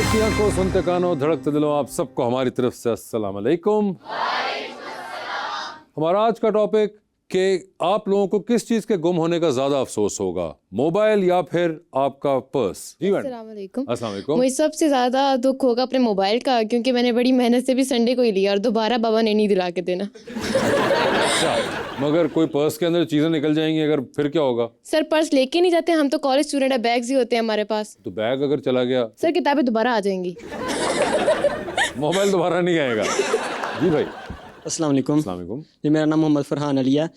देखती आंखों, सुनते कानों, धड़कते दिलों, आप सबको हमारी तरफ से अस्सलाम वालेकुम। हमारा आज का टॉपिक कि आप लोगों को किस चीज के गुम होने का ज्यादा अफसोस होगा, मोबाइल या फिर आपका पर्स। जी मैडम। अस्सलाम वालेकुम। अस्सलाम वालेकुम। मुझे सबसे ज़्यादा दुख होगा अपने मोबाइल का, क्योंकि मैंने बड़ी मेहनत से भी संडे को ही लिया और दोबारा बाबा ने नहीं दिला के देना। अच्छा, मगर कोई पर्स के अंदर चीजें निकल जाएंगी अगर, फिर क्या होगा? सर पर्स लेके नहीं जाते, हम तो कॉलेज स्टूडेंट है, बैग्स ही होते हैं हमारे पास। तो बैग अगर चला गया? सर किताबें दोबारा आ जाएंगी। मोबाइल दोबारा नहीं आएगा। जी भाई। अस्सलाम वालेकुम। अस्सलाम वालेकुम। जी मेरा नाम मोहम्मद फरहान अली है।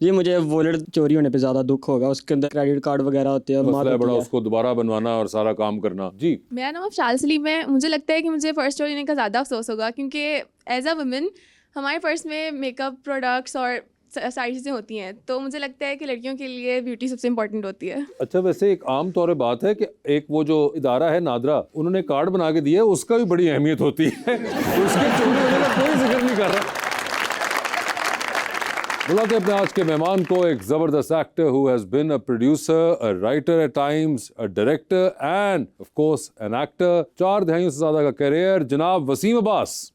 जी मुझे वॉलेट चोरी होने पे ज़्यादा दुख होगा, उसके अंदर क्रेडिट कार्ड वगैरह होते हैं, मसला है बड़ा, उसको दोबारा बनवाना और सारा काम करना। जी। मेरा नाम अफशाल सलीम है। मुझे लगता है कि मुझे पर्स चोरी होने का ज़्यादा अफसोस होगा, क्योंकि एज अ वुमेन हमारे पर्स में मेकअप प्रोडक्ट्स और सारी चीज़ें होती हैं, तो मुझे लगता है कि लड़कियों के लिए ब्यूटी सबसे इम्पोर्टेंट होती है। अच्छा, वैसे एक आम तौर पे बात है कि एक वो जो इदारा है नादरा, उन्होंने कार्ड बना के दिया है, उसका भी बड़ी अहमियत होती है। उसके चोरी होने का कोई जिक्र नहीं कर रहा। बुलाते अपने आज के मेहमान को, एक जबरदस्त actor who has been a producer, a writer at times, a director and of course an actor. 4 दहाइयों से ज्यादा का करियर, जनाब वसीम अब्बास।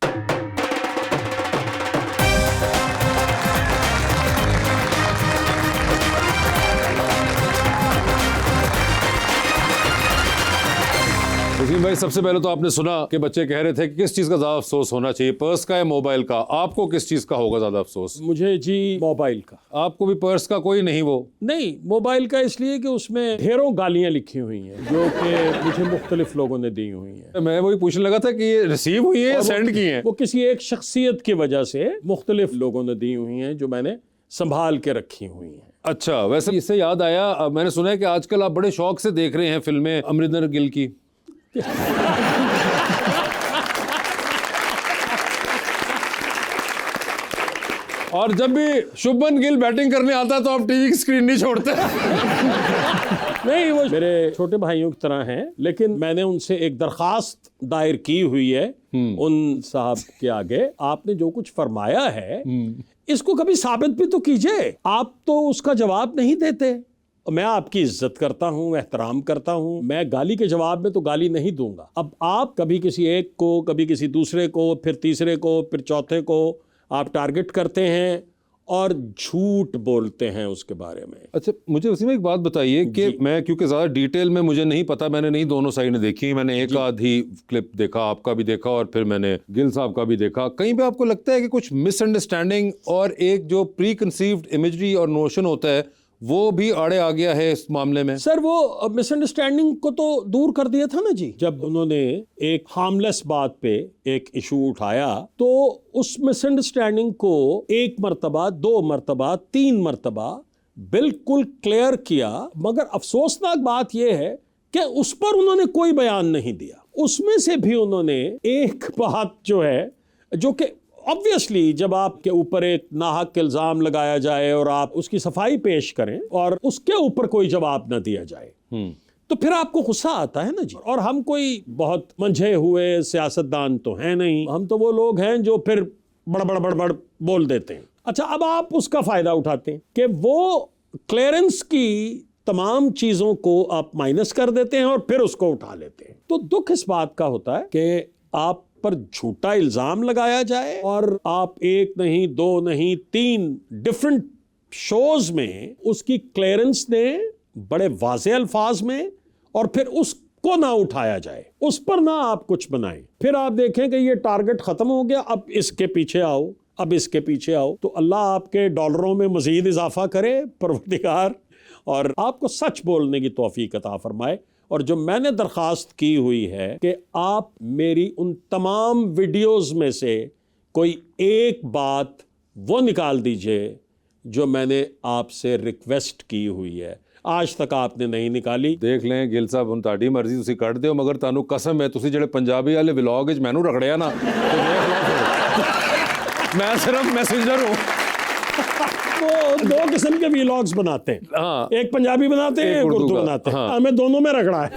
वसीम भाई, सबसे पहले तो आपने सुना कि बच्चे कह रहे थे कि किस चीज का ज्यादा अफसोस होना चाहिए, पर्स का या मोबाइल का। आपको किस चीज का होगा ज्यादा अफसोस? मुझे जी मोबाइल का। आपको भी पर्स का कोई नहीं? वो नहीं, मोबाइल का इसलिए कि उसमें ढेरों गालियां लिखी हुई हैं जो कि मुझे मुख्तलिफ लोगों ने दी हुई हैं। मैं वही पूछने लगा था कि ये रिसीव हुई है या सेंड की हैं? वो किसी एक शख्सियत की वजह से मुख्तलिफ लोगों ने दी हुई हैं, जो मैंने संभाल के रखी हुई हैं। अच्छा, वैसे इससे याद आया, मैंने सुना है कि आजकल आप बड़े शौक से देख रहे हैं फिल्में अमरिंदर गिल की। और जब भी शुभमन गिल बैटिंग करने आता है तो आप टीवी की स्क्रीन नहीं छोड़ते। नहीं, वो मेरे छोटे भाइयों की तरह हैं, लेकिन मैंने उनसे एक दरखास्त दायर की हुई है उन साहब के आगे, आपने जो कुछ फरमाया है इसको कभी साबित भी तो कीजिए। आप तो उसका जवाब नहीं देते। मैं आपकी इज्जत करता हूँ, एहतराम करता हूँ, मैं गाली के जवाब में तो गाली नहीं दूंगा। अब आप कभी किसी एक को, कभी किसी दूसरे को, फिर तीसरे को, फिर चौथे को आप टारगेट करते हैं और झूठ बोलते हैं उसके बारे में। अच्छा, मुझे उसी में एक बात बताइए कि मैं, क्योंकि ज़्यादा डिटेल में मुझे नहीं पता, मैंने नहीं दोनों साइडें देखी, मैंने एक आधी क्लिप देखा, आपका भी देखा और फिर मैंने गिल साहब का भी देखा। कहीं पे आपको लगता है कि कुछ मिसअंडरस्टैंडिंग और एक जो प्री कंसीव्ड इमेजरी और नोशन होता है वो भी आड़े आ गया है इस मामले में? सर वो मिसअंडरस्टैंडिंग को तो दूर कर दिया था ना जी, जब उन्होंने एक हार्मलेस बात पे एक इशू उठाया तो उस मिसअंडरस्टैंडिंग को 1 मरतबा, 2 मरतबा, 3 मरतबा बिल्कुल क्लियर किया। मगर अफसोसनाक बात यह है कि उस पर उन्होंने कोई बयान नहीं दिया। उसमें से भी उन्होंने एक बात जो है, जो कि ऑब्वियसली जब आपके ऊपर एक नाहक इल्जाम लगाया जाए और आप उसकी सफाई पेश करें और उसके ऊपर कोई जवाब न दिया जाए तो फिर आपको गुस्सा आता है ना जी। और हम कोई बहुत मंझे हुए सियासतदान तो हैं नहीं, हम तो वो लोग हैं जो फिर बड़ बोल देते हैं। अच्छा, अब आप उसका फायदा उठाते हैं कि वो क्लियरेंस की तमाम चीजों को आप माइनस कर देते हैं और फिर उसको उठा लेते हैं। तो दुख इस बात का होता है कि आप पर झूठा इल्जाम लगाया जाए और आप 1 नहीं, 2 नहीं, 3 डिफरेंट शोज में उसकी क्लियरेंस दें बड़े वाज़े अल्फाज में, और फिर उसको ना उठाया जाए, उस पर ना आप कुछ बनाएं। फिर आप देखें कि ये टारगेट खत्म हो गया, अब इसके पीछे आओ, अब इसके पीछे आओ। तो अल्लाह आपके डॉलरों में मजीद इजाफा करे परवरदिगार, और आपको सच बोलने की तौफीक अता फरमाए। और जो मैंने दरख्वास्त की हुई है कि आप मेरी उन तमाम वीडियोस में से कोई एक बात वो निकाल दीजिए जो मैंने आपसे रिक्वेस्ट की हुई है। आज तक आपने नहीं निकाली। देख लें गिल साहब, हम ताड़ी मर्जी तुसी कट दियो, मगर तानू कसम है तुसी जेड़े पंजाबी वाले व्लॉग विच मैनू रखड़िया ना, तो देख लो मैं सिर्फ मैसेंजर हूँ। वो 2 किस्म के व्लॉग्स बनाते हैं, हाँ, एक पंजाबी बनाते हैं, एक उर्दू बनाते हैं। हाँ। हमें दोनों में रगड़ा है।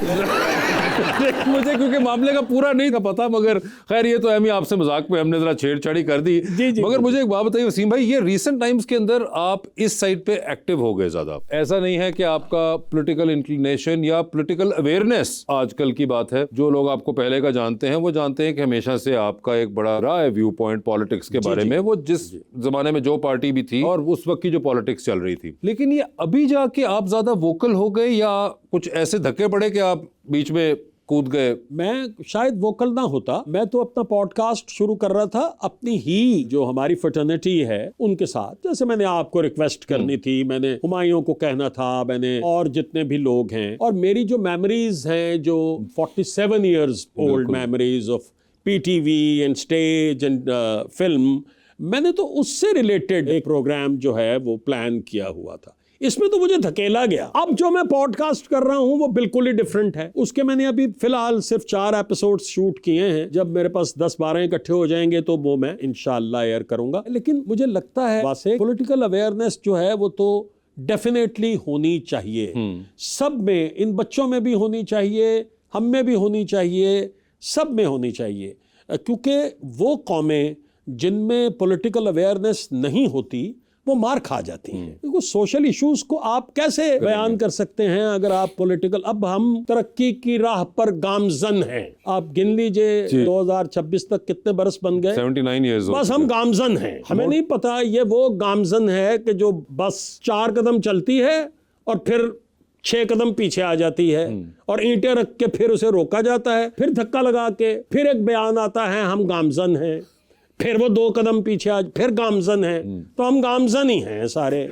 मुझे क्योंकि मामले का पूरा नहीं था पता, मगर खैर ये तो हम आपसे मजाक में हमने जरा छेड़छाड़ी कर दी। जी, मगर मुझे एक बात बताइए वसीम भाई, ये रीसेंट टाइम्स के अंदर आप इस साइड पे एक्टिव हो गए ज्यादा, ऐसा नहीं है कि आपका पॉलिटिकल इंक्लिनेशन या पॉलिटिकल अवेयरनेस आजकल की बात है? जो लोग आपको पहले का जानते हैं वो जानते हैं कि हमेशा से आपका एक बड़ा रहा है व्यू पॉइंट पॉलिटिक्स के बारे में, वो जिस जमाने में जो पार्टी भी थी और उस वक्त की जो पॉलिटिक्स चल रही थी। लेकिन ये अभी जाके आप ज्यादा वोकल हो गए या कुछ ऐसे धक्के पड़े कि आप बीच में कूद गए? मैं शायद वोकल ना होता, मैं तो अपना पॉडकास्ट शुरू कर रहा था अपनी ही जो हमारी फ्रेटर्निटी है उनके साथ। जैसे मैंने आपको रिक्वेस्ट करनी थी, मैंने हुमायूं को कहना था, मैंने और जितने भी लोग हैं, और मेरी जो मेमोरीज हैं, जो 47 years old memories of PTV and stage and film, मैंने तो उससे रिलेटेड एक प्रोग्राम जो है वो प्लान किया हुआ था। इसमें तो मुझे धकेला गया। अब जो मैं पॉडकास्ट कर रहा हूं वो बिल्कुल ही डिफरेंट है। उसके मैंने अभी फिलहाल सिर्फ 4 एपिसोड्स शूट किए हैं। जब मेरे पास 10-12 इकट्ठे हो जाएंगे तो वो मैं इंशाल्लाह एयर करूंगा। लेकिन मुझे लगता है वैसे पॉलिटिकल अवेयरनेस जो है वो तो डेफिनेटली होनी चाहिए, सब में, इन बच्चों में भी होनी चाहिए, हम में भी होनी चाहिए, सब में होनी चाहिए। क्योंकि वो कौमें जिनमें पॉलिटिकल अवेयरनेस नहीं होती वो मार खा जाती हैं। देखो सोशल इश्यूज को आप कैसे बयान कर सकते हैं अगर आप पॉलिटिकल, अब हम तरक्की की राह पर गामजन हैं। आप गिन लीजिए 2026 तक कितने बरस बन गए? 79 ईयर्स। बस हम गामजन हैं। हमें नहीं पता ये वो गामजन है कि जो बस 4 कदम चलती है और फिर 6 कदम पीछे आ जाती है और ईंटें रख के फिर उसे रोका जाता है, फिर धक्का लगा के फिर एक बयान आता है हम गामजन हैं, फिर वो 2 कदम पीछे आज फिर गामजन है। तो हम गामजन ही हैं सारे।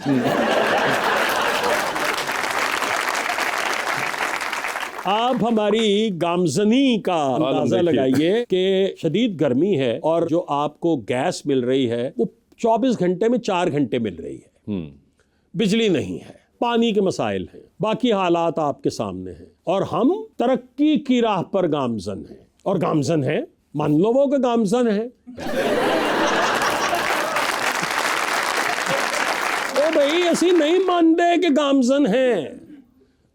आप हमारी गामजनी का अंदाजा लगाइए कि शदीद गर्मी है और जो आपको गैस मिल रही है वो 24 घंटे में 4 घंटे मिल रही है, बिजली नहीं है, पानी के मसाइल हैं, बाकी हालात आपके सामने हैं, और हम तरक्की की राह पर गामजन हैं। और गामजन हैं, मान लो वो के गामजन है। ओ भाई असी नहीं मानते कि गामजन है,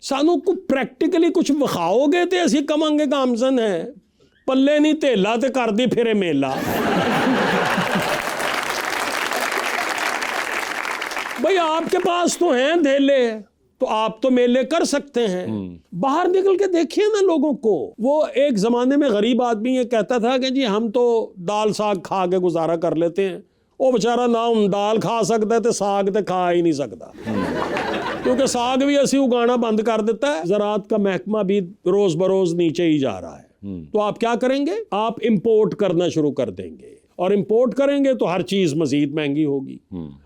सानू को प्रैक्टिकली कुछ विखाओगे तो असी कमांगे गामजन है। पल्ले नहीं तेला ते कर दी फिरे मेला। भाई आपके पास तो हैं धेले, तो आप तो मेले कर सकते हैं। बाहर निकल के देखिए ना लोगों को। वो एक जमाने में गरीब आदमी ये कहता था कि जी हम तो दाल साग खा के गुजारा कर लेते हैं। वो बेचारा ना हम दाल खा सकता है तो साग तो खा ही नहीं सकता, क्योंकि साग भी असी उगाना बंद कर देता है। ज़राअत का महकमा भी रोज बरोज नीचे ही जा रहा है। तो आप क्या करेंगे? आप इंपोर्ट करना शुरू कर देंगे, और इंपोर्ट करेंगे तो हर चीज मजीद महंगी होगी।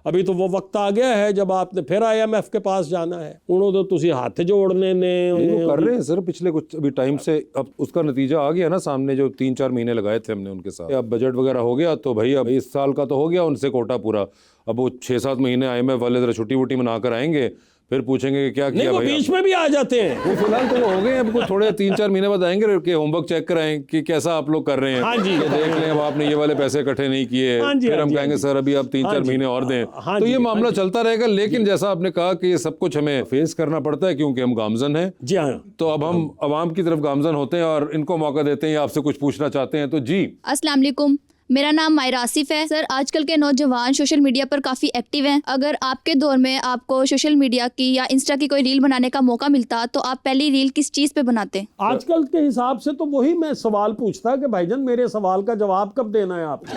अभी तो वो वक्त आ गया है जब आपने फिर IMF के पास जाना है। उन्होंने तो तुसी हाथ जोड़ने ने वो कर रहे हैं सर पिछले कुछ अभी टाइम से। अब उसका नतीजा आ गया ना सामने, जो 3-4 महीने लगाए थे हमने उनके साथ। अब बजट वगैरह हो गया तो भाई अब इस साल का तो हो गया उनसे कोटा पूरा। अब वो 6-7 महीने IMF वाले जरा छुट्टी वुट्टी मना कर आएंगे, फिर पूछेंगे कि क्या किया भाई। बीच में भी आ जाते हैं। वो फिलहाल तो वो हो गए, अब कुछ थोड़े 3-4 महीने बाद आएंगे कि होमवर्क चेक कराएं कि कैसा आप लोग कर रहे हैं। हाँ जी, देख लें अब आपने ये वाले पैसे इकट्ठे नहीं किए। हाँ जी, फिर हाँ हम जी, कहेंगे सर अभी आप 3-4 महीने और दें। तो ये मामला चलता रहेगा। लेकिन जैसा आपने कहा कि ये सब कुछ हमें फेस करना पड़ता है क्योंकि हम गामजन हैं। जी हाँ। तो अब हम अवाम की तरफ गामजन होते हैं और इनको मौका देते हैं या आपसे कुछ पूछना चाहते हैं तो जी। अस्सलाम वालेकुम, मेरा नाम मायरा आसिफ है। सर आजकल के नौजवान सोशल मीडिया पर काफ़ी एक्टिव हैं। अगर आपके दौर में आपको सोशल मीडिया की या इंस्टा की कोई रील बनाने का मौका मिलता तो आप पहली रील किस चीज़ पे बनाते? आजकल के हिसाब से तो वही मैं सवाल पूछता कि भाईजान मेरे सवाल का जवाब कब देना है आपको?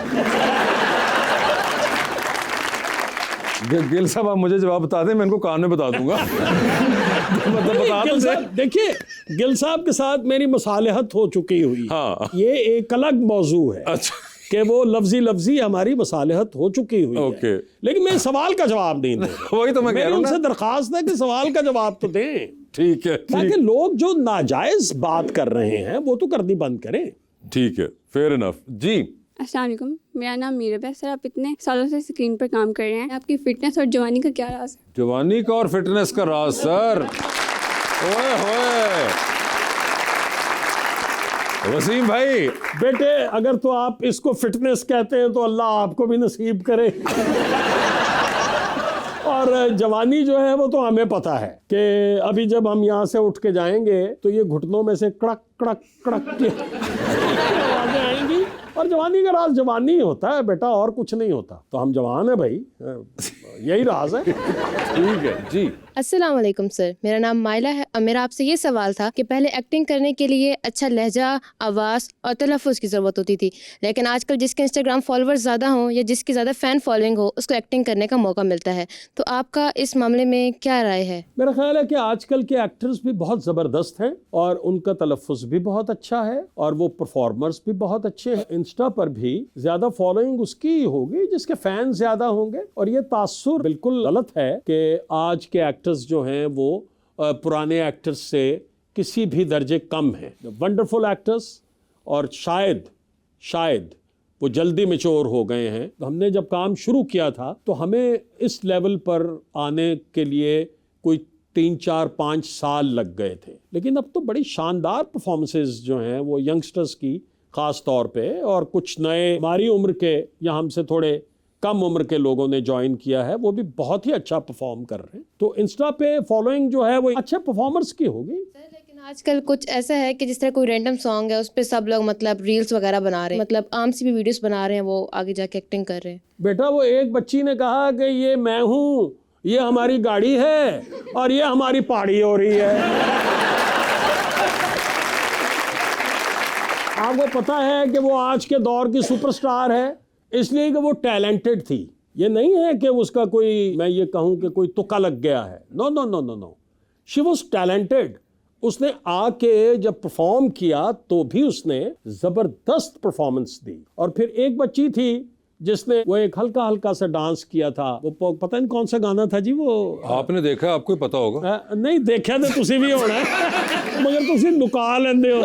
गिल साहब आप मुझे जवाब बता दें, मैं इनको कान में बता दूंगा। मतलब बता गिल साहब, देखिए गिल साहब के साथ मेरी मसालहत हो चुकी हुई। हाँ। ये एक अलग मौजू है। अच्छा कि वो लफ्जी हमारी मसालहत हो चुकी हुई ओके। है। लेकिन मैं सवाल का जवाब नहीं दे रहा। वही तो मैं कह रहा हूं ना। उनसे दरखास्त है कि सवाल का जवाब तो दें। ठीक है, ताकि लोग जो नाजायज बात कर रहे हैं वो तो करनी बंद करें। ठीक है, फेयर इनफ जी। अस्सलाम वालेकुम, मेरा नाम मीरब है। सर आप इतने सालों से स्क्रीन पर काम कर रहे हैं, आपकी फिटनेस और जवानी का क्या राज है? जवानी का और फिटनेस का राज सर, ओए होए वसीम भाई। बेटे अगर तो आप इसको फिटनेस कहते हैं तो अल्लाह आपको भी नसीब करे। और जवानी जो है वो तो हमें पता है कि अभी जब हम यहाँ से उठ के जाएंगे तो ये घुटनों में से कड़क कड़क कड़क की आवाजें आएंगी, और जवानी का राज जवानी ही होता है बेटा, और कुछ नहीं होता। तो हम जवान है भाई, यही राज है। ठीक है जी। अस्सलाम वालेकुम सर, मेरा नाम माइला है और मेरा आपसे ये सवाल था कि पहले एक्टिंग करने के लिए अच्छा लहजा, आवाज़ और तलफ़ुज़ की ज़रूरत होती थी, लेकिन आजकल जिसके इंस्टाग्राम फॉलोअर्स ज़्यादा हों या जिसकी ज़्यादा फ़ैन फॉलोइंग हो उसको एक्टिंग करने का मौका मिलता है। तो आपका इस मामले में क्या राय है? मेरा ख्याल है कि आजकल के एक्टर्स भी बहुत ज़बरदस्त हैं और उनका तलफ़ुज़ भी बहुत अच्छा है और वो परफॉर्मर्स भी बहुत अच्छे हैं। इंस्टा पर भी ज़्यादा फॉलोइंग उसकी ही होगी जिसके फ़ैन ज़्यादा होंगे, और ये तासुर बिल्कुल गलत है कि आज के एक्टर्स जो हैं वो पुराने एक्टर्स से किसी भी दर्जे कम हैं। वंडरफुल एक्टर्स, और शायद वो जल्दी मैच्योर हो गए हैं। हमने जब काम शुरू किया था तो हमें इस लेवल पर आने के लिए कोई 3, 4, 5 साल लग गए थे, लेकिन अब तो बड़ी शानदार परफॉर्मेंसेस जो हैं वो यंगस्टर्स की ख़ास तौर पे, और कुछ नए हमारी उम्र के या हमसे थोड़े कम उम्र के लोगों ने ज्वाइन किया है, वो भी बहुत ही अच्छा परफॉर्म कर रहे हैं। तो इंस्टा पे फॉलोइंग जो है वो अच्छे परफॉर्मर्स की होगी। लेकिन आजकल कुछ ऐसा है कि जिस तरह कोई रैंडम सॉन्ग है उस पर सब लोग मतलब रील्स वगैरह बना रहे हैं, मतलब आम सी भी वीडियोस बना रहे हैं, वो आगे जाके एक्टिंग कर रहे हैं। बेटा वो एक बच्ची ने कहा कि ये मैं हूँ, ये हमारी गाड़ी है और ये हमारी पहाड़ी हो रही है। आपको पता है कि वो आज के दौर की सुपरस्टार है इसलिए कि वो टैलेंटेड थी। ये नहीं है कि उसका कोई, मैं ये कहूँ कि कोई तुक्का लग गया है। No no no no no, she was talented. उसने आके जब परफॉर्म किया तो भी उसने जबरदस्त परफॉर्मेंस दी। और फिर एक बच्ची थी जिसने वो एक हल्का हल्का सा डांस किया था, वो पता नहीं कौन सा गाना था जी वो। आपने देखा, आपको ही पता होगा। नहीं देखा तो तुसी भी होना है मगर तुसी नुका लेंदे हो।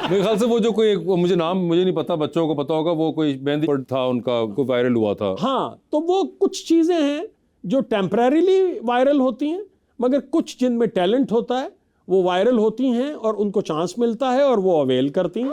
मेरे ख्याल से वो जो कोई मुझे नहीं पता, बच्चों को पता होगा, वो कोई मेहंदी पड़ था उनका, कोई वायरल हुआ था। हाँ, तो वो कुछ चीज़ें हैं जो टेम्परेरीली वायरल होती हैं, मगर कुछ जिनमें टैलेंट होता है वो वायरल होती हैं और उनको चांस मिलता है और वो अवेल करती हैं।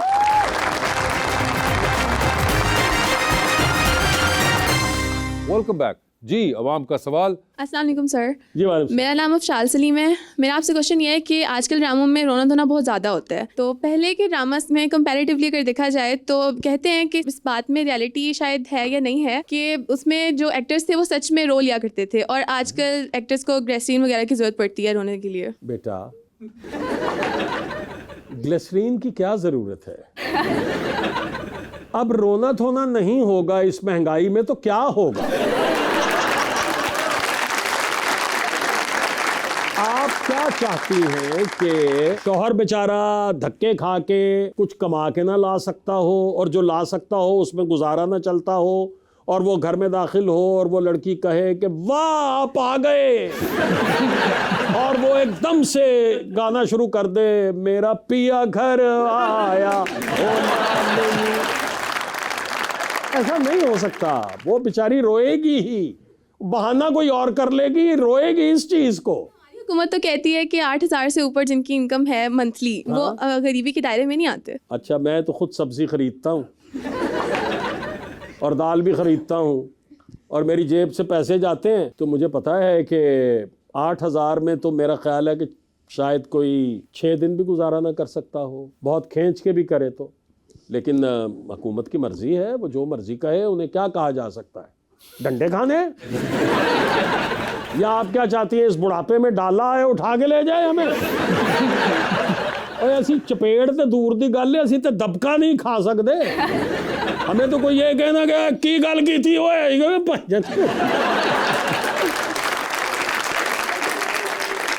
वेलकम बैक जी। अवाम का सवाल। अस्सलाम वालेकुम सर, जी वालेकुम। मेरा नाम अफशाल सलीम है। मेरा आपसे क्वेश्चन ये है कि आजकल ड्रामों में रोना धोना बहुत ज़्यादा होता है, तो पहले के ड्रामास में कंपैरेटिवली अगर देखा जाए तो कहते हैं कि इस बात में रियलिटी शायद है या नहीं है कि उसमें जो एक्टर्स थे वो सच में रोल लिया करते थे, और आजकल एक्टर्स को ग्लिसरीन वगैरह की ज़रूरत पड़ती है रोने के लिए। बेटा ग्लिसरीन की क्या ज़रूरत है? अब रोना धोना नहीं होगा इस महंगाई में तो क्या होगा? आप क्या चाहती हैं कि शौहर बेचारा धक्के खा के कुछ कमा के ना ला सकता हो, और जो ला सकता हो उसमें गुजारा ना चलता हो, और वो घर में दाखिल हो और वो लड़की कहे कि वाह आप आ गए और वो एकदम से गाना शुरू कर दे, मेरा पिया घर आया ओ नहीं। ऐसा नहीं हो सकता। वो बेचारी रोएगी ही, बहाना कोई और कर लेगी, रोएगी इस चीज को। हुकूमत तो कहती है कि 8,000 से ऊपर जिनकी इनकम है मंथली, वो गरीबी के दायरे में नहीं आते। अच्छा, मैं तो खुद सब्जी खरीदता हूँ और दाल भी खरीदता हूँ और मेरी जेब से पैसे जाते हैं, तो मुझे पता है कि 8,000 में तो मेरा ख्याल है कि शायद कोई 6 दिन भी गुजारा ना कर सकता हो, बहुत खींच के भी करे तो। लेकिन हुकूमत की मर्जी है, वो जो मर्जी कहे, उन्हें क्या कहा जा सकता है? डंडे खाने? या आप क्या चाहती हैं, इस बुढ़ापे में डाला है उठा के ले जाए हमें? और ऐसी चपेड़ ते दूर दी गल है, असी ते दबका नहीं खा सकते। हमें तो कोई ये कहना कि गल की थी वो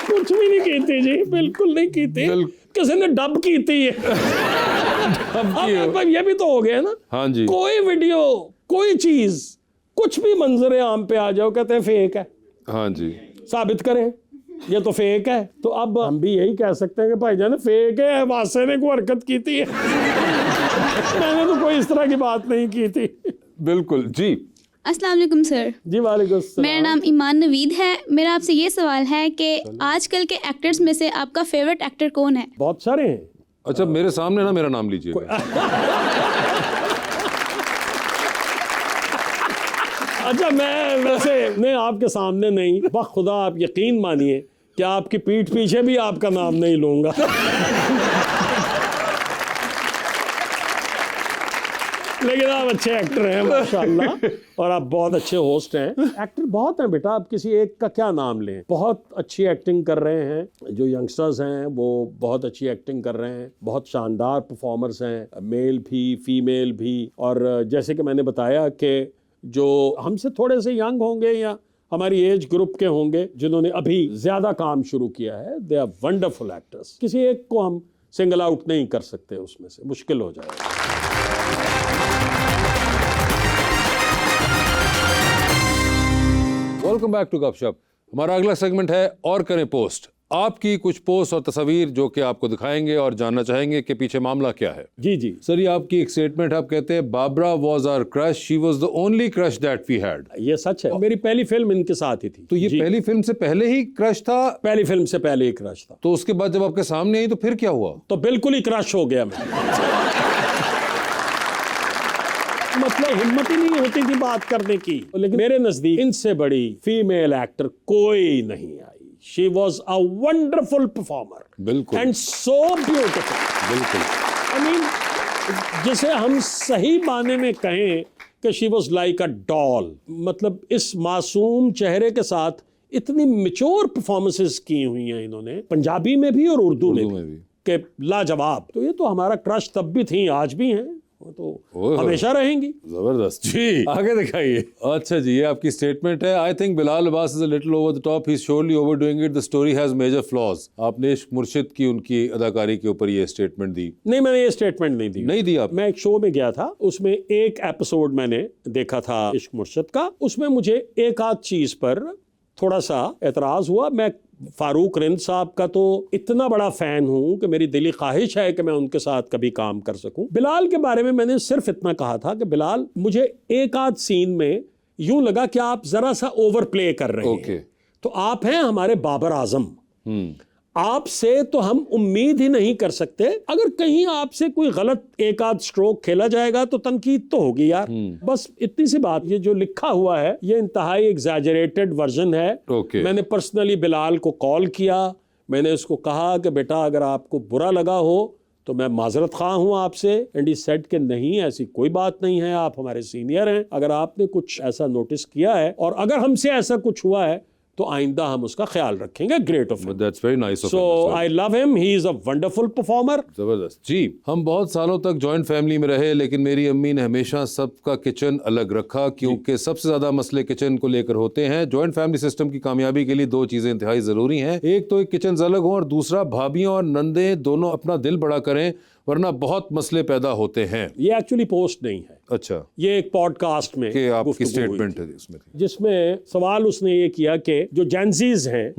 कुछ भी नहीं की जी, बिल्कुल नहीं की थी, किसी ने डब की थी। अब ये भी तो हो गया ना। हाँ जी। कोई वीडियो, कोई चीज, कुछ भी मंजर आम पे आ जाओ, कहते हैं फेक है। हाँ जी, साबित करें ये तो फेक है। तो अब हम भी यही कह सकते हैं कि भाईजान फेक है, वासे ने कोई हरकत की थी। मैंने तो कोई इस तरह की बात नहीं की थी। बिल्कुल जी। अस्सलाम वालेकुम सर। जी वालेकुम सलाम। मेरा नाम ईमान नवीद है। मेरा आपसे ये सवाल है कि आजकल के एक्टर्स में से आपका फेवरेट एक्टर कौन है? बहुत सारे हैं। अच्छा, मेरे सामने ना मेरा नाम लीजिए। अच्छा, मैं वैसे नहीं आपके सामने नहीं, बखुदा आप यकीन मानिए कि आपकी पीठ पीछे भी आपका नाम नहीं लूंगा। लेकिन आप अच्छे एक्टर हैं माशाल्लाह, और आप बहुत अच्छे होस्ट हैं। एक्टर बहुत हैं बेटा, आप किसी एक का क्या नाम लें, बहुत अच्छी एक्टिंग कर रहे हैं। जो यंगस्टर्स हैं वो बहुत अच्छी एक्टिंग कर रहे हैं, बहुत शानदार परफॉर्मर्स हैं, मेल भी फीमेल भी। और जैसे कि मैंने बताया कि जो हमसे थोड़े से यंग होंगे या हमारी एज ग्रुप के होंगे जिन्होंने अभी ज़्यादा काम शुरू किया है, दे आर वंडरफुल एक्टर्स। किसी एक को हम सिंगल आउट नहीं कर सकते, उसमें से मुश्किल हो जाएगा। वेलकम बैक टू गपशप। हमारा अगला सेगमेंट है और करें पोस्ट। आपकी कुछ पोस्ट और तस्वीर जो कि आपको दिखाएंगे और जानना चाहेंगे कि पीछे मामला क्या है। जी जी सर, ये आपकी एक स्टेटमेंट है, आप कहते हैं Babra was our crush, she was the only crush that we had. ये सच है, मेरी पहली फिल्म इनके साथ ही थी। तो ये जी, पहली फिल्म से पहले ही क्रश था? पहली फिल्म से पहले ही क्रश था। तो उसके बाद जब आपके सामने आई तो फिर क्या हुआ? तो बिल्कुल ही क्रश हो गया मैं। मतलब हिम्मत ही नहीं होती थी बात करने की। लेकिन मेरे नजदीक इनसे बड़ी फीमेल एक्टर कोई नहीं आई। She was a wonderful performer, बिल्कुल, एंड सो ब्यूटिफुल। बिल्कुल। आई मीन, जिसे हम सही माने में कहें कि she was like a doll. मतलब इस मासूम चेहरे के साथ इतनी मैच्योर परफॉर्मेंसेस की हुई हैं इन्होंने, पंजाबी में भी और उर्दू में भी, कि लाजवाब। तो ये तो हमारा क्रश तब भी थी, आज भी हैं, वो तो हमेशा रहेंगी। जबरदस्त जी, आगे दिखाइए। अच्छा जी, ये आपकी स्टेटमेंट है। I think Bilal Abbas is a little over the top, he is surely overdoing it, the story has major flaws. आपने इश्क मुर्शिद की उनकी अदाकारी के ऊपर ये स्टेटमेंट दी? नहीं, मैंने ये स्टेटमेंट नहीं दी। नहीं दी आप? मैं एक शो में गया था, उसमें एक एपिसोड मैंने देखा था इश्क मुर्शिद का। उसमें मुझे एक आध चीज पर थोड़ा सा एतराज हुआ। मैं फारूक रिंद साहब का तो इतना बड़ा फैन हूं कि मेरी दिली ख्वाहिश है कि मैं उनके साथ कभी काम कर सकूं। बिलाल के बारे में मैंने सिर्फ इतना कहा था कि बिलाल, मुझे एक आध सीन में यूं लगा कि आप जरा सा ओवर प्ले कर रहे हैं। तो आप हैं हमारे बाबर आजम, आपसे तो हम उम्मीद ही नहीं कर सकते। अगर कहीं आपसे कोई गलत एक आध स्ट्रोक खेला जाएगा तो तनकीद तो होगी यार। बस इतनी सी बात। ये जो लिखा हुआ है ये इंतहाई एग्जैजरेटेड वर्जन है। मैंने पर्सनली बिलाल को कॉल किया, मैंने उसको कहा कि बेटा अगर आपको बुरा लगा हो तो मैं माजरत खा हूँ आपसे। एंड ही सेड कि नहीं, ऐसी कोई बात नहीं है, आप हमारे सीनियर हैं, अगर आपने कुछ ऐसा नोटिस किया है और अगर हमसे ऐसा कुछ हुआ है तो आइंदा हम उसका ख्याल रखेंगे। Great of him. That's very nice of him. So I love him, he is a wonderful performer. जबरदस्त जी। हम बहुत सालों तक जॉइंट फैमिली में रहे, लेकिन मेरी अम्मी ने हमेशा सबका किचन अलग रखा, क्योंकि सबसे ज्यादा मसले किचन को लेकर होते हैं। जॉइंट फैमिली सिस्टम की कामयाबी के लिए दो चीजें इंतहाई जरूरी हैं। एक तो एक किचन अलग हो और दूसरा भाभियां और नंदे दोनों अपना दिल बड़ा करें, वरना बहुत मसले पैदा होते हैं। ये एक्चुअली पोस्ट नहीं है। अच्छा, ये एक पॉडकास्ट में कि आपकी गुफ्तगू स्टेटमेंट हुई है इसमें, जिसमें सवाल उसने ये किया कि जो जेंजीज हैं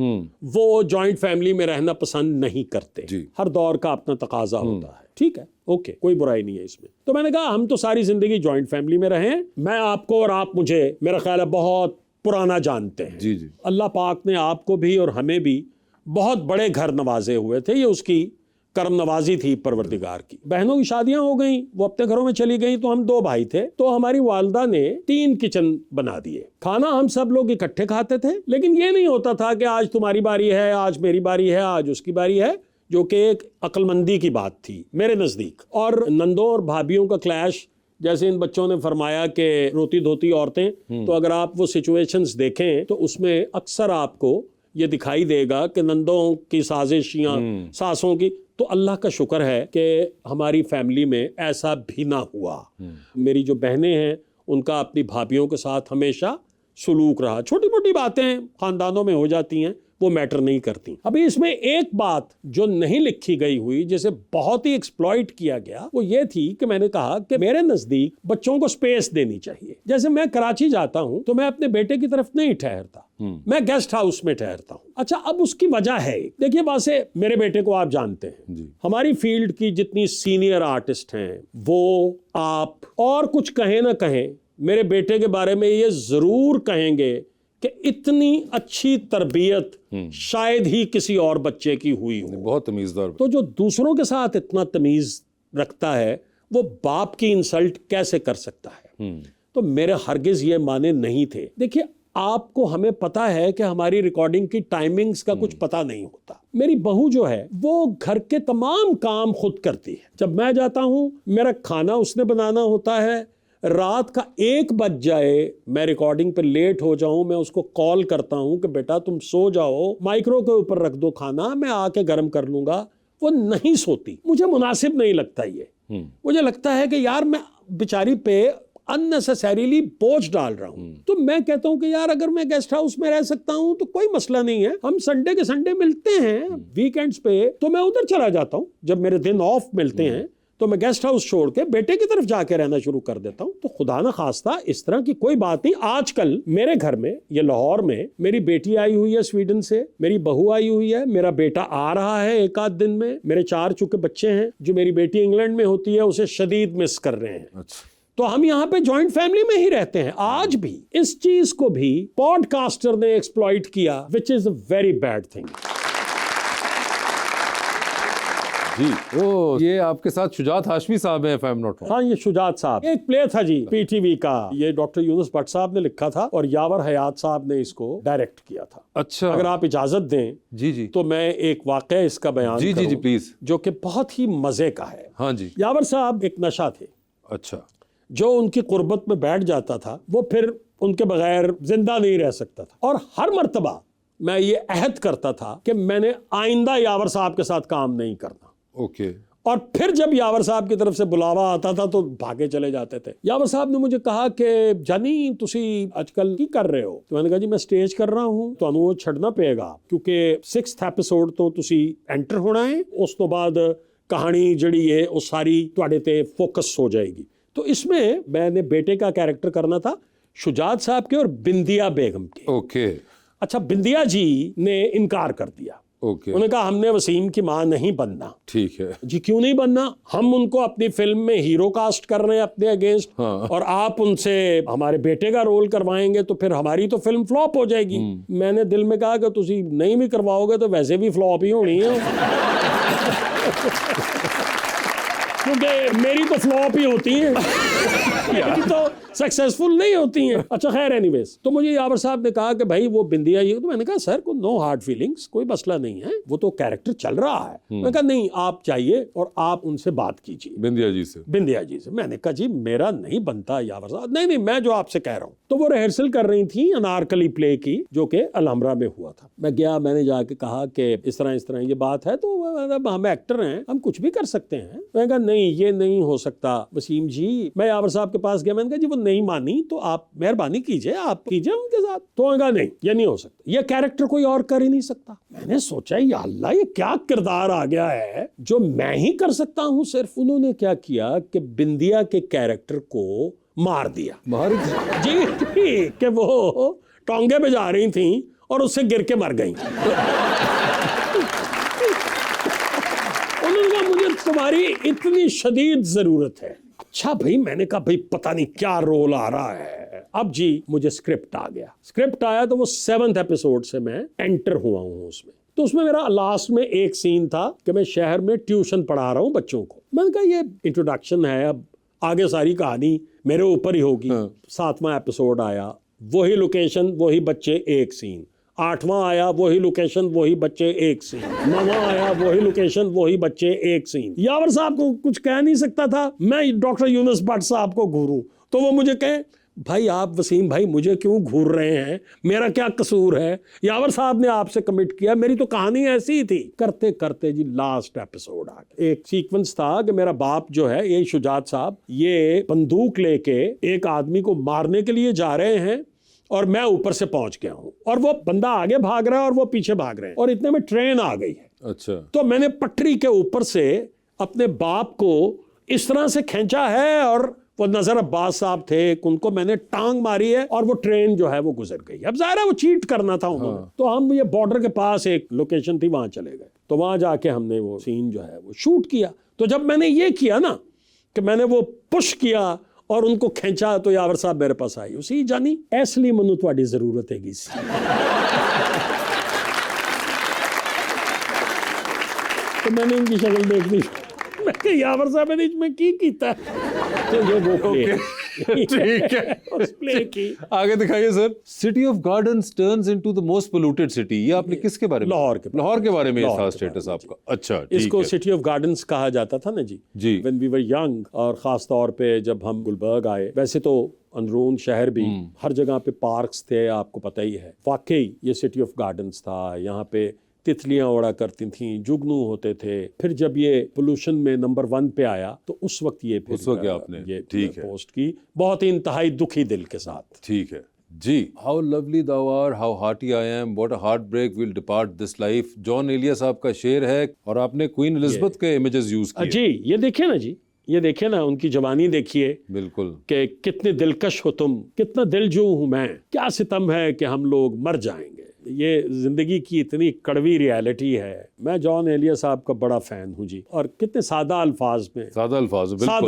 वो जॉइंट फैमिली में रहना पसंद नहीं करते। हर दौर का अपना तकाजा होता है। ठीक है, ओके, कोई बुराई नहीं है इसमें। तो मैंने कहा हम तो सारी जिंदगी जॉइंट फैमिली में रहे हैं, मैं आपको और आप मुझे, मेरा ख्याल है, बहुत पुराना जानते हैं। जी जी। अल्लाह पाक ने आपको भी और हमें भी बहुत बड़े घर नवाजे हुए थे। ये उसकी करम नवाजी थी परवरदिगार की। बहनों की शादियां हो गई, वो अपने घरों में चली गई, तो हम दो भाई थे, तो हमारी वालदा ने 3 किचन बना दिए। खाना हम सब लोग इकट्ठे खाते थे, लेकिन ये नहीं होता था कि आज तुम्हारी बारी है, आज मेरी बारी है, आज उसकी बारी है, जो कि एक अक्लमंदी की बात थी मेरे नजदीक। और नंदों और भाभियों का क्लैश, जैसे इन बच्चों ने फरमाया कि रोती धोती औरतें, तो अगर आप वो सिचुएशंस देखें तो उसमें अक्सर आपको ये दिखाई देगा कि नंदों की साजिशियां, सासों की। तो अल्लाह का शुक्र है कि हमारी फैमिली में ऐसा भी ना हुआ। मेरी जो बहनें हैं उनका अपनी भाभियों के साथ हमेशा सुलूक रहा। छोटी मोटी बातें खानदानों में हो जाती हैं, वो मैटर नहीं करती। अभी इसमें एक बात जो नहीं लिखी गई हुई, जिसे बहुत ही एक्सप्लॉइट किया गया, वो ये थी कि मैंने कहा कि मेरे नजदीक बच्चों को स्पेस देनी चाहिए। जैसे मैं कराची जाता हूं तो मैं अपने बेटे की तरफ नहीं ठहरता, मैं गेस्ट हाउस में ठहरता हूं। अच्छा, अब उसकी वजह है, देखिए वैसे मेरे बेटे को आप जानते हैं जी। हमारी फील्ड की जितनी सीनियर आर्टिस्ट हैं, वो आप और कुछ कहें ना कहें, मेरे बेटे के बारे में ये जरूर कहेंगे कि इतनी अच्छी तरबियत शायद ही किसी और बच्चे की हुई हो। बहुत तमीज़दार। तो जो दूसरों के साथ इतना तमीज़ रखता है, वो बाप की इंसल्ट कैसे कर सकता है? तो मेरे हरगिज ये माने नहीं थे। देखिए, आपको हमें पता है कि हमारी रिकॉर्डिंग की टाइमिंग्स का कुछ पता नहीं होता। मेरी बहू जो है वो घर के तमाम काम खुद करती है। जब मैं जाता हूँ, मेरा खाना उसने बनाना होता है। रात का 1 बज जाए, मैं रिकॉर्डिंग पे लेट हो जाऊं, मैं उसको कॉल करता हूं कि बेटा तुम सो जाओ, माइक्रो के ऊपर रख दो खाना, मैं आके गर्म कर लूंगा। वो नहीं सोती। मुझे मुनासिब नहीं लगता ये। मुझे लगता है कि यार मैं बेचारी पे अननेसेसरीली बोझ डाल रहा हूं। तो मैं कहता हूं कि यार अगर मैं गेस्ट हाउस में रह सकता हूं तो कोई मसला नहीं है, हम संडे के संडे मिलते हैं, वीकेंड्स पे तो मैं उधर चला जाता हूं। जब मेरे दिन ऑफ मिलते हैं तो मैं गेस्ट हाउस छोड़ के बेटे की तरफ जाके रहना शुरू कर देता हूं। तो खुदा ना खास्ता इस तरह की कोई बात नहीं। आजकल मेरे घर में, ये लाहौर में, मेरी बेटी आई हुई है स्वीडन से, मेरी बहू आई हुई है, मेरा बेटा आ रहा है 1 आध दिन में, मेरे 4 चुके बच्चे हैं। जो मेरी बेटी इंग्लैंड में होती है उसे शदीद मिस कर रहे हैं। अच्छा, तो हम यहाँ पे जॉइंट फैमिली में ही रहते हैं आज भी। इस चीज को भी पॉडकास्टर ने एक्सप्लॉइट किया, which is a very bad thing. जी, ओ ये आपके साथ शुजात हाशमी साहब हैं, if I'm not wrong। हाँ, ये शुजात साहब, एक प्ले था जी पीटीवी का, ये डॉक्टर यूनुस भट्ट साहब ने लिखा था और यावर हयात साहब ने इसको डायरेक्ट किया था। अच्छा, अगर आप इजाजत दें जी जी तो मैं एक वाकया इसका बयान जी जी जी करूं, प्लीज। जो कि बहुत ही मजे का है। हाँ जी। यावर साहब एक नशा थे। अच्छा, जो उनकी कुर्बत में बैठ जाता था वो फिर उनके बगैर जिंदा नहीं रह सकता था। और हर मर्तबा मैं ये अहद करता था कि मैंने आइंदा यावर साहब के साथ काम नहीं करना। ओके। और फिर जब यावर साहब की तरफ से बुलावा आता था तो भागे चले जाते थे। यावर साहब ने मुझे कहा कि जानी तुसी आजकल की कर रहे हो? तो मैंने कहा जी मैं स्टेज कर रहा हूँ, तो वो छड़ना पेगा क्योंकि 6th एपिसोड तो तुसी एंटर होना है, उस तो बाद कहानी जड़ी है वो सारी तुहाडे ते फोकस हो जाएगी। तो इसमें मैंने बेटे का कैरेक्टर करना था, शुजात साहब के और बिंदिया बेगम के। ओके। अच्छा, बिंदिया जी ने इनकार कर दिया। ओके। उन्होंने कहा हमने वसीम की मां नहीं बनना। ठीक है जी, क्यों नहीं बनना? हम उनको अपनी फिल्म में हीरो कास्ट कर रहे हैं अपने अगेंस्ट, हाँ। और आप उनसे हमारे बेटे का रोल करवाएंगे तो फिर हमारी तो फिल्म फ्लॉप हो जाएगी। मैंने दिल में कहा कि तुसी नहीं भी करवाओगे तो वैसे भी फ्लॉप ही होनी है क्योंकि मेरी तो फ्लॉप ही होती हैं मेरी तो सक्सेसफुल नहीं होती हैं। अच्छा खैर, एनीवेज, तो मुझे यावर साहब ने कहा कि भाई वो बिंदिया ये, तो मैंने कहा सर को नो हार्ड फीलिंग्स, कोई मसला नहीं है, वो तो कैरेक्टर चल रहा है। मैंने कहा नहीं, आप चाहिए और आप उनसे बात कीजिए बिंदिया जी से। बिंदिया जी से। मैंने कहा जी मेरा नहीं बनता यावर साहब। नहीं नहीं, मैं जो आपसे कह रहा हूँ। तो वो रिहर्सल कर रही थी अनारकली प्ले की जो कि अलहमरा में हुआ था। मैं गया, मैंने जाके कहा कि इस तरह ये बात है, तो हम एक्टर हैं, हम कुछ भी कर सकते हैं। मैंने कहा नहीं, ये नहीं हो सकता वसीम जी। मैं यावर साहब के पास गया, मैंने कहा जी वो नहीं मानी तो आप मेहरबानी कीजिए, आप कीजिए उनके साथ। तो उन्होंने कहा नहीं, ये नहीं हो सकता, ये कैरेक्टर कोई और कर ही नहीं सकता। मैंने सोचा या अल्लाह, ये क्या किरदार आ गया है जो मैं ही कर सकता हूं सिर्फ। उन्होंने क्या किया कि बिंदिया के कैरेक्टर को मार दिया। मार जी, कि वो टोंगे पे जा रही थी और उससे गिर के मर गई। उन्होंने कहा मुझे तुम्हारी इतनी शदीद जरूरत है। अच्छा भाई, मैंने कहा भाई पता नहीं क्या रोल आ रहा है। अब जी मुझे स्क्रिप्ट आ गया। स्क्रिप्ट आया तो वो 7th एपिसोड से मैं एंटर हुआ हूँ उसमें। तो उसमें मेरा लास्ट में एक सीन था कि मैं शहर में ट्यूशन पढ़ा रहा हूँ बच्चों को। मैंने कहा ये इंट्रोडक्शन है, अब आगे सारी कहानी मेरे ऊपर ही होगी। 7वां एपिसोड आया, वही लोकेशन, वही बच्चे, एक सीन। 8वां आया, वही लोकेशन, वही बच्चे, एक सीन। 9वां आया, वही लोकेशन, वही बच्चे, एक सीन। यावर साहब को कुछ कह नहीं सकता था, मैं डॉक्टर यूनुस भट्ट साहब को घूरूं तो वो मुझे कहे भाई आप वसीम भाई मुझे क्यों घूर रहे हैं, मेरा क्या कसूर है? यावर साहब ने आपसे कमिट किया, मेरी तो कहानी ऐसी ही थी। करते करते जी लास्ट एपिसोड आ गया। एक सीक्वेंस था कि मेरा बाप जो है, ये शुजात साहब, ये बंदूक लेके एक आदमी को मारने के लिए जा रहे हैं और मैं ऊपर से पहुंच गया हूं और वो बंदा आगे भाग रहा है और वो पीछे भाग रहे हैं और इतने में ट्रेन आ गई है। अच्छा। तो मैंने पटरी के ऊपर से अपने बाप को इस तरह से खींचा है और वो नजर अब्बास साहब थे, उनको मैंने टांग मारी है और वो ट्रेन जो है वो गुजर गई। अब जाहिर है वो चीट करना था उन्होंने। तो हम ये बॉर्डर के पास एक लोकेशन थी, वहां चले गए। तो वहां जाके हमने वो सीन जो है वो शूट किया। तो जब मैंने ये किया ना कि मैंने वो पुश किया और उनको खींचा तो यावर साहब मेरे पास आई। उसी जानी इसलिए मनु तुम्हारी जरूरत है तो मैंने इनकी शक्ल देख ली, मैं यावर साहब ने इसमें की कीता तो ये वो ठीक है। उस प्ले की। आगे दिखाइए sir. City of gardens turns into the most polluted city, ये आपने किसके बारे में? लाहौर के बारे में। लाहौर के बारे में ये लाहौर था के स्टेटस बारे में, आपका। अच्छा, ठीक इसको है। सिटी ऑफ गार्डन्स कहा जाता था ना जी। जी। व्हेन वी वर यंग, और ख़ास तौर पे जब हम गुलबर्ग आए, वैसे तो अंदरून शहर भी हर जगह पे पार्क्स थे, आपको पता ही है। वाकई ये सिटी ऑफ गार्डन्स था। यहाँ पे तितलियां उड़ा करती थीं, जुगनू होते थे। फिर जब ये पोल्यूशन में नंबर 1 पे आया तो उस वक्त ये उस वक्त आपने ये ठीक है पोस्ट की, बहुत ही इंतहाई दुखी दिल के साथ। ठीक है जी। How lovely thou art, how hearty I am, what a heartbreak will depart this life, Jaun Elia साहब का शेर है। और आपने क्वीन एलिजाबेथ के इमेजेस यूज किए। जी, ये देखिए ना जी, ये देखिए ना, उनकी जवानी देखिए बिल्कुल कि कितने दिलकश हो तुम, कितना दिलजू हूं मैं, क्या सितम है कि हम लोग मर जाएंगे। ये जिंदगी की इतनी कड़वी रियलिटी है। मैं जॉन एलिया साहब का बड़ा फैन हूं जी, और कितने सादा अल्फाज में, सादा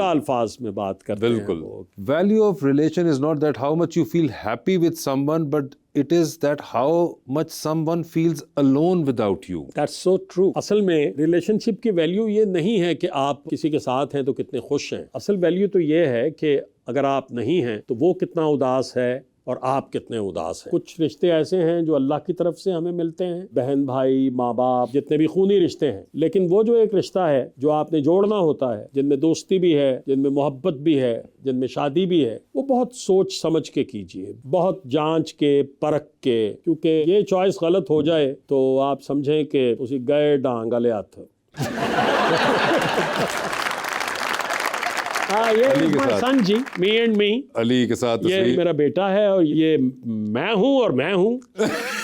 अल्फाज में बात करते हैं बिल्कुल। वो। Value of relation is not that how much you feel happy with someone, but it is that how much someone feels alone without you. That's so true. असल में रिलेशनशिप की वैल्यू ये नहीं है कि आप किसी के साथ हैं तो कितने खुश हैं। असल वैल्यू तो ये है कि अगर आप नहीं हैं तो वो कितना उदास है और आप कितने उदास हैं। कुछ रिश्ते ऐसे हैं जो अल्लाह की तरफ से हमें मिलते हैं, बहन भाई, माँ बाप, जितने भी खूनी रिश्ते हैं। लेकिन वो जो एक रिश्ता है जो आपने जोड़ना होता है, जिनमें दोस्ती भी है, जिनमें मोहब्बत भी है, जिनमें शादी भी है, वो बहुत सोच समझ के कीजिए, बहुत जांच के, परख के, क्योंकि ये चॉइस गलत हो जाए तो आप समझें कि उसी गए डांग वाले हाथ। हाँ, ये अली के my साथ। son ji, me and me, Ali के साथ ये तस्वीर। मेरा बेटा है और ये मैं हूँ और मैं हूँ।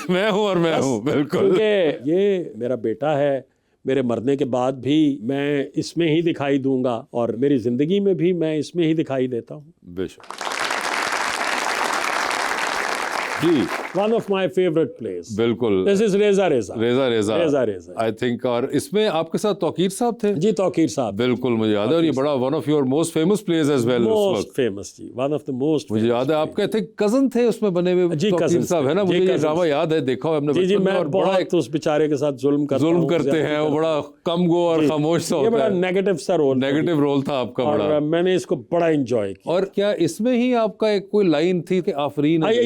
मैं हूँ और मैं हूँ, बिल्कुल। क्योंकि ये मेरा बेटा है, मेरे मरने के बाद भी मैं इसमें ही दिखाई दूंगा और मेरी जिंदगी में भी मैं इसमें ही दिखाई देता हूँ। बेशक जी। One of my favourite place. बिल्कुल। दिस इज रेजा रेजा। रेजा रेजा रेजा रेजा। I think. और इसमें आपके साथ तौकीर साहब थे। जी, तौकीर साहब। बिल्कुल, मुझे याद है। और ये बड़ा one of your most famous place as well. Most famous जी, वन ऑफ द मोस्ट। मुझे याद है आपके थे कजन थे उसमें बने हुए। जी, तौकीर cousins साहब है ना, थे। मुझे जी, ये cousins। ड्रामा याद है, देखा हुआ हमने जी जी, बचपन में। मैं और बड़ा बहुत उस बेचारे के साथ जुल्म करते हैं, वो बड़ा कम गो और खामोश सा ये होता बड़ा है। नेगेटिव सा रोल, नेगेटिव रोल था आपका बड़ा। और मैंने इसको बड़ा एंजॉय किया। और क्या इसमें ही आपका एक कोई लाइन थी कि आफरीन है?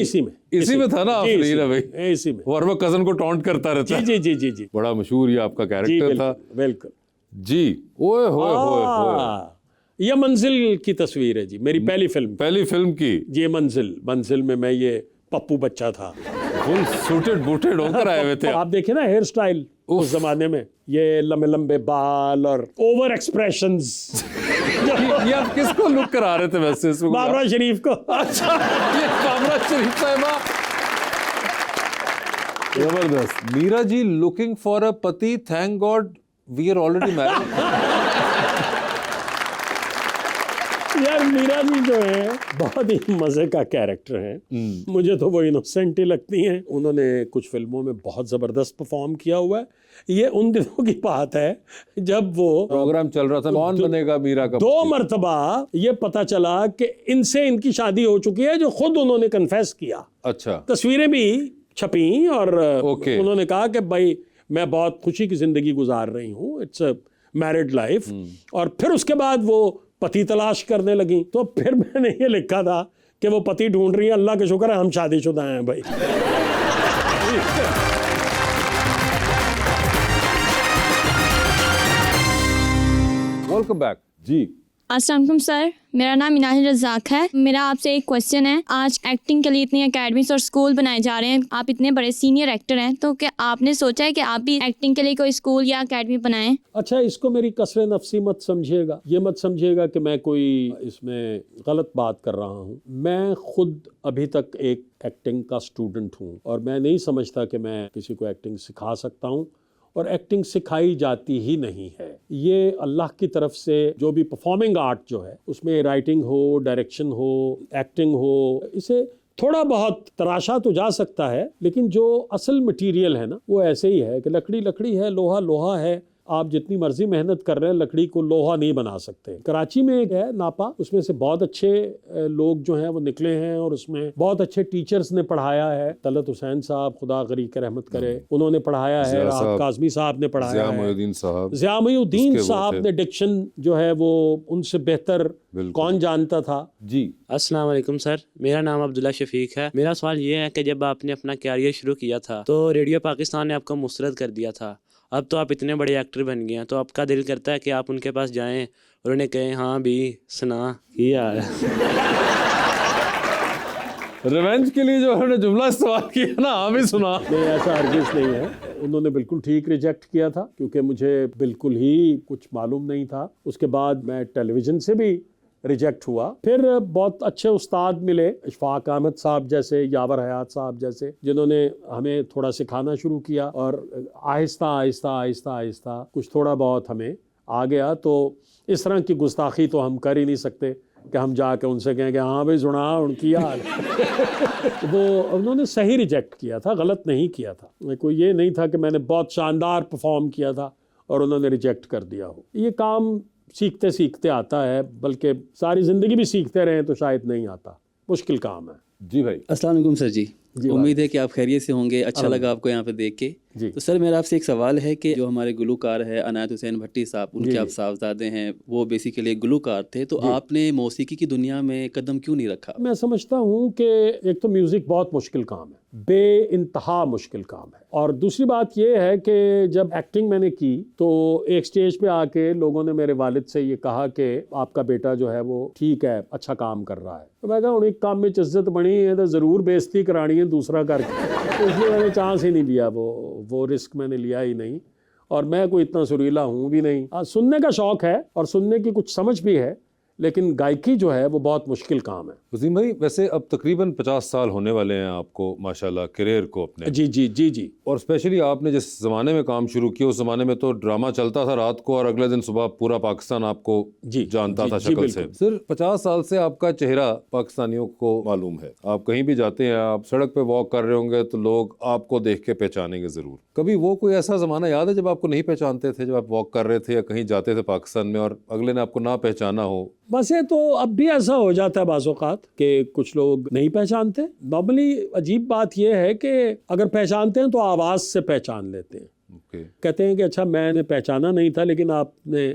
इसी में था ना, आफरीन है भाई। इसी में। और वो कजन को टॉन्ट करता रहता है। जी जी जी जी। बड़ा मशहूर ये आपका जी, कैरेक्टर था। बिल्कुल। जी। ओए होए होए होए। ये मंजिल की तस्वीर है जी, मेरी पहली फिल्म की। ये मंजिल में मैं ये पप्पू बच्चा था। फुल सूटेड बूटेड होकर आए हुए थे। आप देखे ना हेयर स्टाइल उस जमाने में, ये लंबे लंबे बाल और ओवर एक्सप्रेशंस। ये आप किसको लुक करा रहे थे वैसे इसमें? बाबरा शरीफ को। अच्छा, ये बाबरा शरीफ साहिबा। जबरदस्त। Meera ji looking for a पति, thank god we are already married. यार मीरा जी जो है बहुत ही मजे का कैरेक्टर है। मुझे तो वो इनोसेंट ही लगती हैं। उन्होंने कुछ फिल्मों में बहुत जबरदस्त परफॉर्म किया हुआ है। ये उन दिनों की बात है जब वो प्रोग्राम चल रहा था, कौन बनेगा मीरा का 2 पति? मरतबा ये पता चला कि इनसे इनकी शादी हो चुकी है, जो खुद उन्होंने कन्फेस किया। अच्छा। तस्वीरें भी छपी और ओके। उन्होंने कहा कि भाई मैं बहुत खुशी की जिंदगी गुजार रही हूँ, इट्स अ मैरिड लाइफ। और फिर उसके बाद वो पति तलाश करने लगी। तो फिर मैंने ये लिखा था कि वो पति ढूंढ रही है, अल्लाह का शुक्र है हम शादीशुदा हैं भाई। वेलकम बैक जी। अस्सलाम वालेकुम सर, मेरा नाम इनाहिल रज़ाक है। मेरा आपसे एक क्वेश्चन है। आज एक्टिंग के लिए इतनी एकेडमीज और स्कूल बनाए जा रहे हैं, आप इतने बड़े सीनियर एक्टर हैं, तो क्या आपने सोचा है कि आप भी एक्टिंग के लिए कोई स्कूल या एकेडमी बनाएं? अच्छा, इसको मेरी कसरे नफसी मत समझिएगा। ये मत समझिएगा कि मैं कोई इसमें गलत बात कर रहा हूँ। मैं खुद अभी तक एक एक्टिंग का स्टूडेंट हूँ और मैं नहीं समझता कि मैं किसी को एक्टिंग सिखा सकता हूँ, और एक्टिंग सिखाई जाती ही नहीं है। ये अल्लाह की तरफ से जो भी परफॉर्मिंग आर्ट जो है, उसमें राइटिंग हो, डायरेक्शन हो, एक्टिंग हो, इसे थोड़ा बहुत तराशा तो जा सकता है, लेकिन जो असल मटेरियल है ना, वो ऐसे ही है कि लकड़ी लकड़ी है, लोहा लोहा है, आप जितनी मर्जी मेहनत कर रहे हैं लकड़ी को लोहा नहीं बना सकते। कराची में एक है नापा, उसमें से बहुत अच्छे लोग जो हैं वो निकले हैं और उसमें बहुत अच्छे टीचर्स ने पढ़ाया है। तलत हुसैन साहब खुदा गरीब के रहमत करे, उन्होंने पढ़ाया है। राहत काज़मी साहब ने पढ़ाया है। ज़िया मोइनुद्दीन साहब ने डिक्शन जो है वो उनसे बेहतर कौन जानता था जी। अस्सलाम वालेकुम सर, मेरा नाम अब्दुल्ला शफीक है। मेरा सवाल ये है कि जब आपने अपना कैरियर शुरू किया था तो रेडियो पाकिस्तान ने आपको मुस्तरद कर दिया था। अब तो आप इतने बड़े एक्टर बन गए हैं, तो आपका दिल करता है कि आप उनके पास जाएं और उन्हें कहें हाँ भी सुना की यार। रिवेंज के लिए जो उन्होंने जुमला इस्तेमाल किया ना, हाँ भी सुना। नहीं, ऐसा हरगिज़ नहीं है। उन्होंने बिल्कुल ठीक रिजेक्ट किया था क्योंकि मुझे बिल्कुल ही कुछ मालूम नहीं था। उसके बाद मैं टेलीविज़न से भी रिजेक्ट हुआ। फिर बहुत अच्छे उस्ताद मिले, इशफाक अहमद साहब जैसे, यावर हयात साहब जैसे, जिन्होंने हमें थोड़ा सिखाना शुरू किया और आहिस्ता आहिस्ता आहिस्ता आहिस्ता कुछ थोड़ा बहुत हमें आ गया। तो इस तरह की गुस्ताखी तो हम कर ही नहीं सकते कि हम जाके उनसे कहें कि हाँ भाई सुना उनकी यार। वो उन्होंने सही रिजेक्ट किया था, गलत नहीं किया था। कोई ये नहीं था कि मैंने बहुत शानदार परफॉर्म किया था और उन्होंने रिजेक्ट कर दिया हो। ये काम सीखते सीखते आता है, बल्कि सारी ज़िंदगी भी सीखते रहें तो शायद नहीं आता। मुश्किल काम है जी भाई। अस्सलाम वालेकुम सर जी। उम्मीद है कि आप खैरियत से होंगे। अच्छा लगा आपको यहाँ पे देख के जी। तो सर मेरा आपसे एक सवाल है कि जो हमारे गुलूकार है अनायत हुसैन भट्टी साहब, उनके आप साहबजादे हैं, वो बेसिकली एक गुलूकार थे, तो आपने मौसीकी की दुनिया में कदम क्यों नहीं रखा? मैं समझता हूँ कि एक तो म्यूज़िक बहुत मुश्किल काम है, बेइंतहा मुश्किल काम है। और दूसरी बात ये है कि जब एक्टिंग मैंने की तो एक स्टेज पे आके लोगों ने मेरे वालिद से ये कहा कि आपका बेटा जो है वो ठीक है, अच्छा काम कर रहा है। तो मैं कहा उन्हीं काम में इज्जत बनी है तो ज़रूर बेइज्जती करानी है दूसरा करके। तो इसलिए मैंने चांस ही नहीं लिया, वो रिस्क मैंने लिया ही नहीं। और मैं कोई इतना सुरीला हूँ भी नहीं। सुनने का शौक़ है और सुनने की कुछ समझ भी है, लेकिन गायकी जो है वो बहुत मुश्किल काम है। वसीम भाई, वैसे अब तकरीबन 50 साल होने वाले हैं आपको माशाल्लाह करियर को अपने। जी जी जी जी। और स्पेशली आपने जिस ज़माने में काम शुरू किया उस ज़माने में तो ड्रामा चलता था रात को और अगले दिन सुबह पूरा पाकिस्तान आपको जानता था शक्ल से। सिर्फ 50 साल से आपका चेहरा पाकिस्तानियों को मालूम है। आप कहीं भी जाते हैं, आप सड़क पे वॉक कर रहे होंगे तो लोग आपको देख के पहचानेंगे ज़रूर। कभी वो कोई ऐसा ज़माना याद है जब आपको नहीं पहचानते थे, जब आप वॉक कर रहे थे या कहीं जाते थे पाकिस्तान में और अगले ने आपको ना पहचाना हो? बस ये तो अब भी ऐसा हो जाता है बाज़ औक़ात कि कुछ लोग नहीं पहचानते। नॉर्मली अजीब बात यह है कि अगर पहचानते हैं तो आवाज़ से पहचान लेते हैं। कहते हैं कि अच्छा मैंने पहचाना नहीं था लेकिन आपने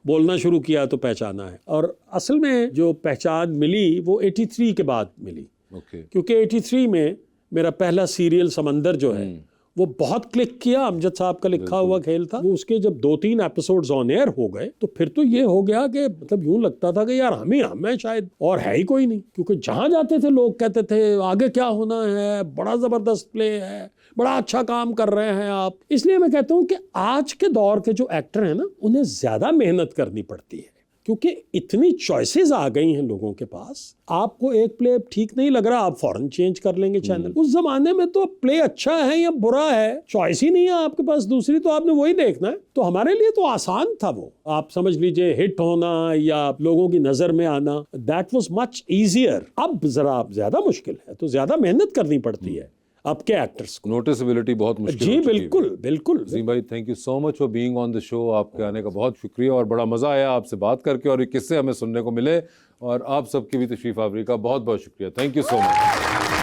बोलना शुरू किया तो पहचाना है। और असल में जो पहचान मिली वो 83 के बाद मिली। क्योंकि 83 में मेरा पहला सीरियल समंदर जो है वो बहुत क्लिक किया। अमजद साहब का लिखा हुआ खेल था वो, उसके जब 2-3 एपिसोड्स ऑन एयर हो गए तो फिर तो ये हो गया कि मतलब यूं लगता था कि यार हम हैं शायद, और है ही कोई नहीं। क्योंकि जहाँ जाते थे लोग कहते थे आगे क्या होना है, बड़ा ज़बरदस्त प्ले है, बड़ा अच्छा काम कर रहे हैं आप। इसलिए मैं कहता हूँ कि आज के दौर के जो एक्टर हैं ना, उन्हें ज़्यादा मेहनत करनी पड़ती है क्योंकि इतनी चॉइसेस आ गई हैं लोगों के पास। आपको एक प्ले ठीक नहीं लग रहा, आप फौरन चेंज कर लेंगे चैनल। उस जमाने में तो प्ले अच्छा है या बुरा है, चॉइस ही नहीं है आपके पास दूसरी, तो आपने वही देखना है। तो हमारे लिए तो आसान था वो, आप समझ लीजिए हिट होना या लोगों की नजर में आना, दैट वाज मच इजियर। अब जरा ज्यादा मुश्किल है, तो ज्यादा मेहनत करनी पड़ती है अब के एक्टर्स को। नोटिसबिलिटी बहुत मुश्किल जी हो चुकी है। बिल्कुल बिल्कुल। वसीम भाई, thank you so much for being on the show. आपके आने का बहुत शुक्रिया और बड़ा मज़ा आया आपसे बात करके और ये किस्से हमें सुनने को मिले और आप सबकी भी तशरीफ़ आवरी का बहुत बहुत शुक्रिया। Thank you so much.